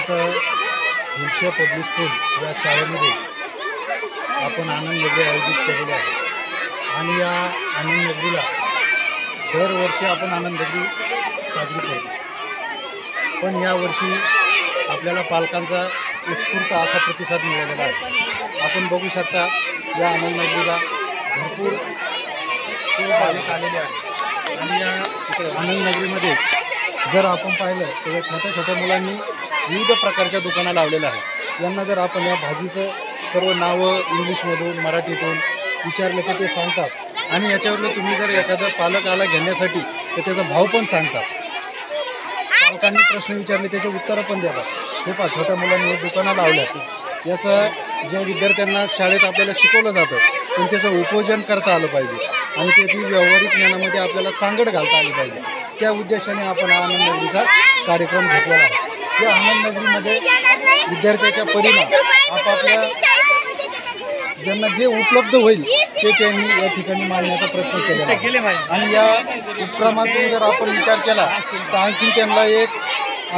इथं हिलशा public school या शाळेमध्ये आपण आनंद नगरी आयोजित केलेले आहे आणि या आनंद नगरीला दरवर्षी आपण आनंद नगरी साजरी करतो, पण यावर्षी आपल्याला पालकांचा उत्स्फूर्त असा प्रतिसाद मिळालेला आहे। आपण बघू शकता या आनंद नगरीला भरपूर पालक आलेले आहेत आणि या आनंद नगरीमध्ये जर आपण पाहिलं तर छोट्या छोट्या मुलांनी विविध प्रकारच्या दुकानं लावलेल्या आहेत। यांना जर आपण या भाजीचं सर्व नावं इंग्लिशमधून मराठीतून विचारलं तर ते सांगतात आणि याच्यावरलं तुम्ही जर एखादा पालक आला घेण्यासाठी तर त्याचा भाव पण सांगतात। पालकांनी प्रश्न विचारले त्याचे उत्तरं पण देतात। हे पहा छोट्या मुलांनी दुकानं लावल्यात, याचं ज्या विद्यार्थ्यांना शाळेत आपल्याला शिकवलं जातं पण त्याचं उपयोजन करता आलं पाहिजे आणि त्याची व्यावहारिक ज्ञानामध्ये आपल्याला सांगड घालता आली पाहिजे, त्या उद्देशाने आपण आनंद नगरीचा कार्यक्रम घेतलेला आहे। या आनंद नगरीमध्ये विद्यार्थ्याच्या परीनं आपापल्या ज्यांना जे उपलब्ध होईल ते त्यांनी या ठिकाणी मांडण्याचा प्रयत्न केलेला आहे आणि या उपक्रमातून जर आपण विचार केला तर आणखी त्यांना एक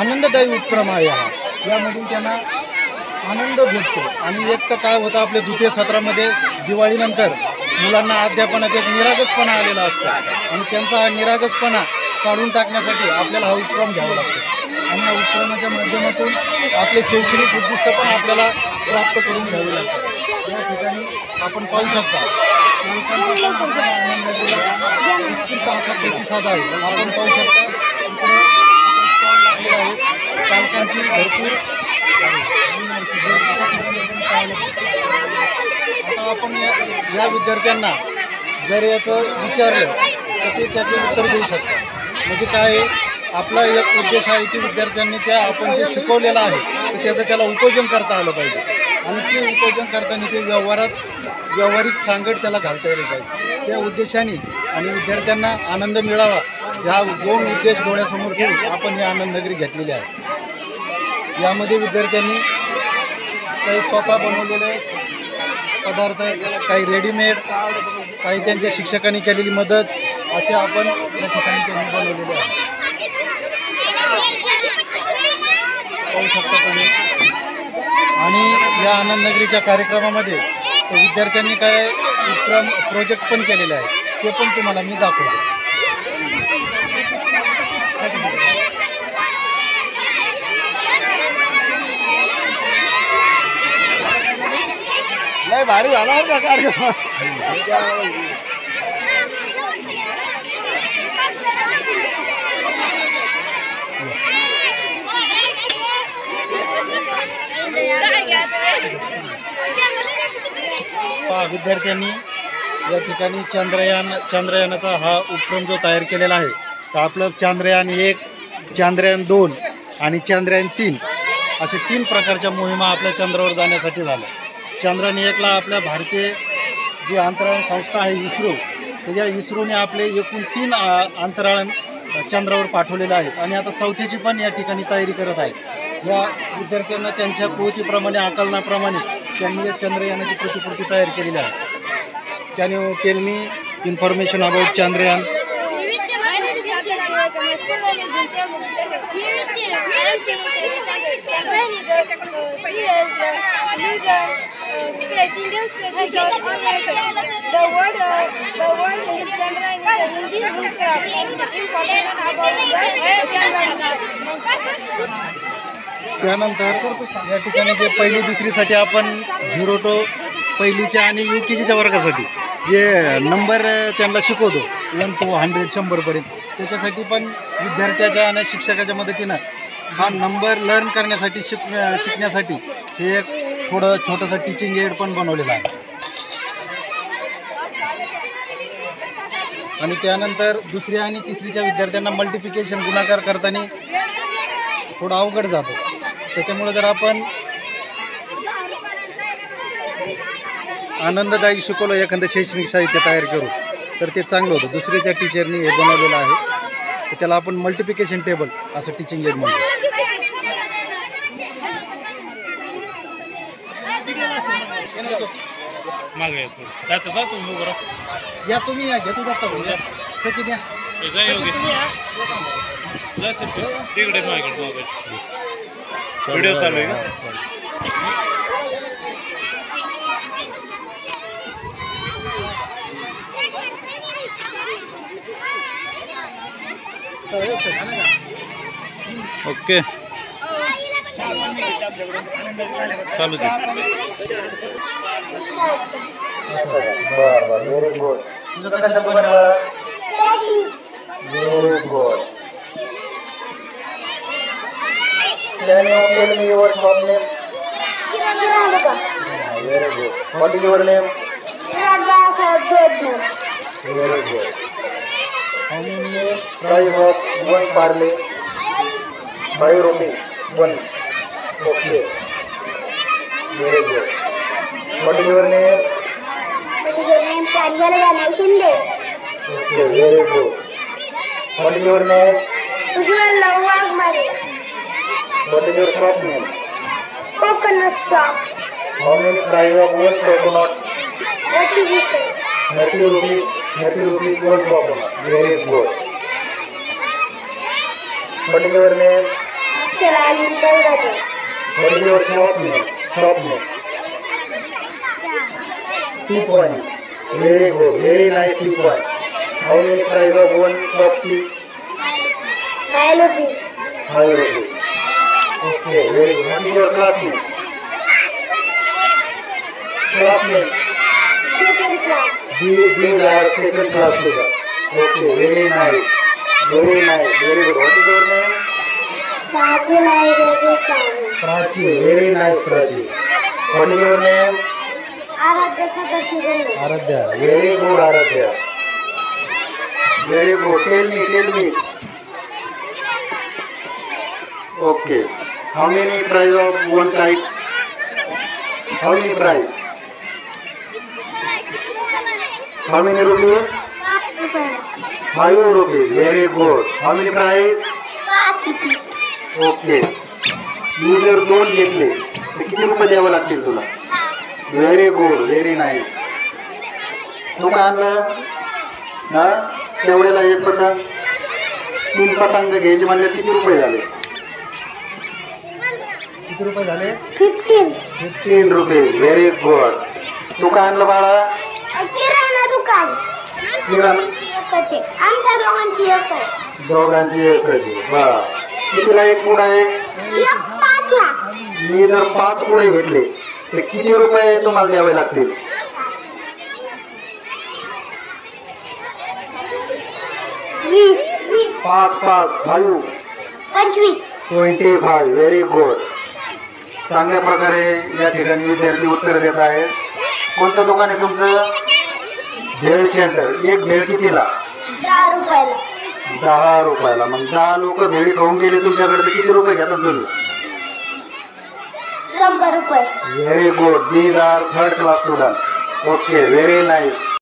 आनंददायी उपक्रम आहे हा। यामधून त्यांना आनंद भेटतो आणि एक तर काय होतं आपल्या द्वितीय सत्रामध्ये दिवाळीनंतर मुलांना अध्यापनात एक निरागसपणा आलेला असतो आणि त्यांचा हा निरागसपणा काढून टाकण्यासाठी आपल्याला हा उपक्रम घ्यावा लागतो आणि या उपक्रमाच्या माध्यमातून आपले शैक्षणिक उद्दिष्ट पण आपल्याला प्राप्त करून घ्यावे लागतात। या ठिकाणी आपण पाहू शकता उत्स्फूर्त असा प्रतिसाद आहे। आपण पाहू शकता पालकांची भरपूर आता आपण या विद्यार्थ्यांना जर याचं विचारलं तर ते त्याचे उत्तर देऊ शकतात। म्हणजे काय आपला एक उद्देश आहे की विद्यार्थ्यांनी त्या आपण जे शिकवलेलं आहे तर त्याचं त्याला उपयोजन करता आलं पाहिजे आणि ते उपयोजन करताना ते व्यावहारिक सांगड त्याला घालता यायला पाहिजे, त्या उद्देशाने आणि विद्यार्थ्यांना आनंद मिळावा ह्या दोन उद्देश डोळ्यासमोर ठेवून आपण ही आनंद नगरी घेतलेली आहे। यामध्ये विद्यार्थ्यांनी काही स्वतः बनवलेले पदार्थ, काही रेडीमेड, काही त्यांच्या शिक्षकांनी केलेली मदत असे आपण या ठिकाणी त्यांनी बनवलेले आहे। पाहू शकता तुम्ही आणि या आनंद नगरीच्या कार्यक्रमामध्ये विद्यार्थ्यांनी काय उपक्रम प्रोजेक्ट पण केलेले आहे ते पण तुम्हाला मी दाखवतो। लय भारी झाला बरं का कार्यक्रम। विद्यार्थ्यांनी या ठिकाणी चंद्रयानाचा हा उपक्रम जो तयार केलेला आहे तर आपलं चांद्रयान 1, चांद्रयान 2 आणि चांद्रयान 3 असे 3 प्रकारच्या मोहिमा आपल्या चंद्रावर जाण्यासाठी झाल्या। चांद्रयान 1ला आपल्या भारतीय जी अंतराळ संस्था आहे इस्रो, त्याच्या इस्रोने आपले एकूण 3 अंतराळ चंद्रावर पाठवलेले आहेत आणि आता 4थीची पण या ठिकाणी तयारी करत आहेत। या विद्यार्थ्यांना त्यांच्या कृतीप्रमाणे आकलनाप्रमाणे त्यांनी या चंद्रयानाची प्रतिकृती तयार केलेली आहे। Can you tell me information about Chandrayaan? Chandrayaan is a serious space Indian space research organization. The word Chandrayaan is a Hindi craft. Information about the Chandrayaan mission. त्यानंतर या ठिकाणी जे पहिली दुसरीसाठी आपण 0 to पहिलीच्या आणि UKGच्या वर्गासाठी जे नंबर त्यांना शिकवतो 1 to 100 100पर्यंत, त्याच्यासाठी पण विद्यार्थ्याच्या आणि शिक्षकाच्या मदतीनं हा नंबर लर्न करण्यासाठी शिकण्यासाठी हे एक थोडं छोटंसं टीचिंग एड पण बनवलेलं आहे। आणि त्यानंतर दुसरी आणि तिसरीच्या विद्यार्थ्यांना मल्टिप्लिकेशन गुणाकार करताना थोडं अवघड जातं, त्याच्यामुळे जर आपण आनंददायी शिकवलं एखादं शैक्षणिक साहित्य तयार करू तर ते चांगलं होतं। दुसऱ्याच्या टीचरनी हे बनवलेलं आहे तर त्याला आपण मल्टिप्लिकेशन टेबल असं टीचिंग एड म्हणतो। या तुम्ही या घेतो जाता बोलूया सचिन या व्हिडिओ चालू आहे का? ओके चालू दे. बरं व्हेरी गुड. तुझं कसं शब्द बनवा. Very good. Can you tell me your shop name? Very good. What is your name? Very good. How many Price of one parley? 5 rupees. One. Okay. Very good. What is your name? Okay. Very good. What is your name? What is your shop name? Coconut shop. How many price of one coconut? 30 rupees. 30 rupees. 30 rupees one coconut. Very good. What is your name? What is your shop name? Shop name. 2 point. Very good. Very nice 2 point. How many price of one cup tea? 5 rupees. 5 rupees. Okay. Very good. What is your class name? Class name. Second class. These are second class students. Okay. Very nice. Very nice. Very good. What is your name? Prachi. Very nice, Prachi. What is your name? Aradhya. Very good, Aradhya. Very good. Tell me. Okay. How many price of one kite? How many price? How many rupees? 5 rupees. Very good. How many price? Okay. मी जर 2 घेतले तर किती रुपये द्यावे लागतील तुला? Very good. Very nice. तू काय आणलं ना? तेवढ्याला 1 पतंग. 3 पतंग घ्यायचे म्हणजे किती रुपये झाले? किती रुपये झाले? 15 रुपये. Very good. तू काय आणलं बाळा? किराणा दुकान. किराणा आमच्या दोघांची एक आहे. दोघांची एकच आहे. बरं. कितीला 1 पुड आहे? 5 ला. मी जर 5 पुडे घेतले तर किती रुपये तुम्हाला द्यावे लागतील? 20. 5 5 5 25. 25. Very good. चांगल्या प्रकारे या ठिकाणी विद्यार्थी उत्तर देत आहेत. कोणतं दुकान आहे तुमचं? भेळ सेंटर. एक भेळ कितीला? 10 रुपयाला. 10 रुपयाला. मग 10 लोक भेळी खाऊन गेले तुमच्याकडे तर किती रुपये घेतात तुम्ही? 100 रुपये. Very good. These are third class student. Okay. Very nice.